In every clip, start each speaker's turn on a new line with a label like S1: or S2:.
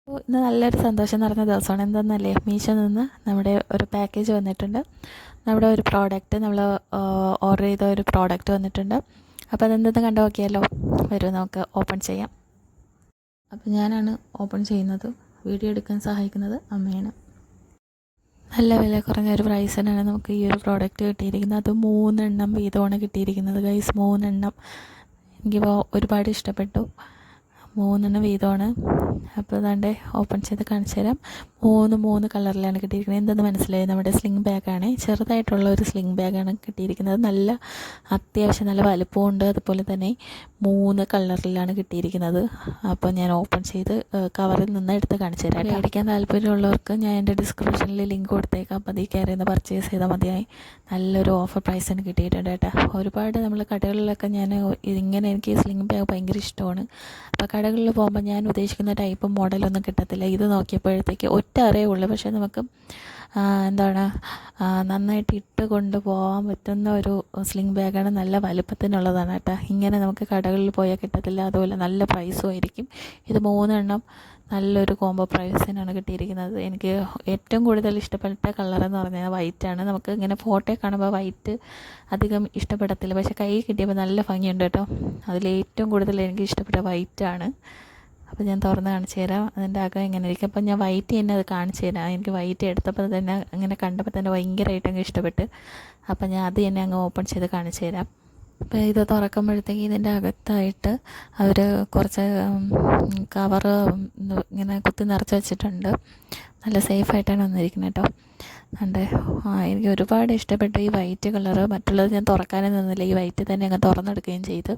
S1: ഇന്ന് നല്ലൊരു സന്തോഷം നിറഞ്ഞ ദിവസമാണ്. എന്താണെന്നല്ലേ, മീഷോ നിന്ന് നമ്മുടെ ഒരു പാക്കേജ് വന്നിട്ടുണ്ട്. നമ്മുടെ ഒരു പ്രോഡക്റ്റ് നമ്മൾ ഓർഡർ ചെയ്ത ഒരു പ്രോഡക്റ്റ് വന്നിട്ടുണ്ട്. അപ്പോൾ അതെന്തെന്ന് കണ്ടു നോക്കിയാലോ. വരൂ, നമുക്ക് ഓപ്പൺ ചെയ്യാം. അപ്പോൾ ഞാനാണ് ഓപ്പൺ ചെയ്യുന്നത്. വീഡിയോ എടുക്കാൻ സഹായിക്കുന്നത് അമ്മയാണ്. നല്ല വില കുറഞ്ഞ ഒരു പ്രൈസിനാണ് നമുക്ക് ഈ ഒരു പ്രോഡക്റ്റ് കിട്ടിയിരിക്കുന്നത്. അത് 3 എണ്ണം വീതമാണ് കിട്ടിയിരിക്കുന്നത് ഗൈസ്. 3 എണ്ണം എനിക്കിപ്പോൾ ഒരുപാട് ഇഷ്ടപ്പെട്ടു. 3 എണ്ണം വീതമാണ്. അപ്പോൾ അതാണ്ട് ഓപ്പൺ ചെയ്ത് കാണിച്ചു തരാം. 3 കളറിലാണ് കിട്ടിയിരിക്കുന്നത്. എന്തെന്ന് മനസ്സിലായി, നമ്മുടെ സ്ലിംഗ് ബാഗാണ്. ചെറുതായിട്ടുള്ള ഒരു സ്ലിംഗ് ബാഗാണ് കിട്ടിയിരിക്കുന്നത്. നല്ല അത്യാവശ്യം നല്ല വലുപ്പമുണ്ട്. അതുപോലെ തന്നെ 3 കളറിലാണ് കിട്ടിയിരിക്കുന്നത്. അപ്പോൾ ഞാൻ ഓപ്പൺ ചെയ്ത് കവറിൽ നിന്ന് എടുത്ത് കാണിച്ചു തരാം. മേടിക്കാൻ താല്പര്യമുള്ളവർക്ക് ഞാൻ എൻ്റെ ഡിസ്ക്രിപ്ഷനിൽ ലിങ്ക് കൊടുത്തേക്കാം. അപ്പോൾ അതിൽ കയറി ഒന്ന് പർച്ചേസ് ചെയ്താൽ മതിയായി. നല്ലൊരു ഓഫർ പ്രൈസിന് കിട്ടിയിട്ടുണ്ട് കേട്ടോ. ഒരുപാട് നമ്മൾ കടകളിലൊക്കെ ഇങ്ങനെ എനിക്ക് സ്ലിംഗ് ബാഗ് ഭയങ്കര ഇഷ്ടമാണ്. അപ്പോൾ കടകളിൽ പോകുമ്പോൾ ഞാൻ ഉദ്ദേശിക്കുന്ന ടൈപ്പ് മോഡലൊന്നും കിട്ടത്തില്ല. ഇത് നോക്കിയപ്പോഴത്തേക്ക് ഒറ്റ അറിയേ ഉള്ളൂ, പക്ഷേ നമുക്ക് നന്നായിട്ട് ഇട്ട് കൊണ്ട് പോകാൻ പറ്റുന്ന ഒരു സ്ലിംഗ് ബാഗാണ്. നല്ല വലുപ്പത്തിനുള്ളതാണ് കേട്ടോ. ഇങ്ങനെ നമുക്ക് കടകളിൽ പോയാൽ കിട്ടത്തില്ല. അതുപോലെ നല്ല പ്രൈസും ആയിരിക്കും. ഇത് 3 എണ്ണം നല്ലൊരു കോംബോ പ്രൈസിനാണ് കിട്ടിയിരിക്കുന്നത്. എനിക്ക് ഏറ്റവും കൂടുതൽ ഇഷ്ടപ്പെട്ട കളറെന്ന് പറഞ്ഞാൽ വൈറ്റാണ്. നമുക്ക് ഇങ്ങനെ ഫോട്ടോ കാണുമ്പോൾ വൈറ്റ് അധികം ഇഷ്ടപ്പെടത്തില്ല, പക്ഷേ കൈ കിട്ടിയപ്പോൾ നല്ല ഭംഗിയുണ്ട് കേട്ടോ. അതിലേറ്റവും കൂടുതൽ എനിക്ക് ഇഷ്ടപ്പെട്ട വൈറ്റാണ്. അപ്പോൾ ഞാൻ തുറന്ന് കാണിച്ചു തരാം അതിൻ്റെ അകം എങ്ങനെ ഇരിക്കും. അപ്പോൾ ഞാൻ വൈറ്റ് തന്നെ അത് കാണിച്ചു തരാം. എനിക്ക് വൈറ്റ് എടുത്തപ്പോൾ തന്നെ അങ്ങനെ കണ്ടപ്പോൾ തന്നെ ഭയങ്കരമായിട്ട് അങ്ങ് ഇഷ്ടപ്പെട്ട്. അപ്പോൾ ഞാൻ അത് തന്നെ അങ്ങ് ഓപ്പൺ ചെയ്ത് കാണിച്ചു തരാം. അപ്പോൾ ഇത് തുറക്കുമ്പോഴത്തേക്ക് ഇതിൻ്റെ അകത്തായിട്ട് അവർ കുറച്ച് കവറ് ഇങ്ങനെ കുത്തി നിറച്ച് വെച്ചിട്ടുണ്ട്. നല്ല സേഫായിട്ടാണ് വന്നിരിക്കുന്നത് കേട്ടോ. ഉണ്ട്. എനിക്ക് ഒരുപാട് ഇഷ്ടപ്പെട്ടു ഈ വൈറ്റ് കളറ്. മറ്റുള്ളത് ഞാൻ തുറക്കാനും നിന്നില്ല, ഈ വൈറ്റ് തന്നെ അങ്ങ് തുറന്നെടുക്കുകയും ചെയ്തു.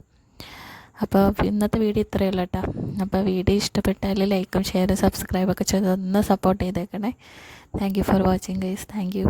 S1: അപ്പോൾ ഇന്നത്തെ വീഡിയോ ഇത്രയേ ഉള്ളൂ കേട്ടോ. അപ്പോൾ വീഡിയോ ഇഷ്ടപ്പെട്ടാൽ ലൈക്കും ഷെയറും സബ്സ്ക്രൈബൊക്കെ ചെയ്ത് ഒന്ന് സപ്പോർട്ട് ചെയ്തേക്കണേ. Thank you for watching guys. Thank you.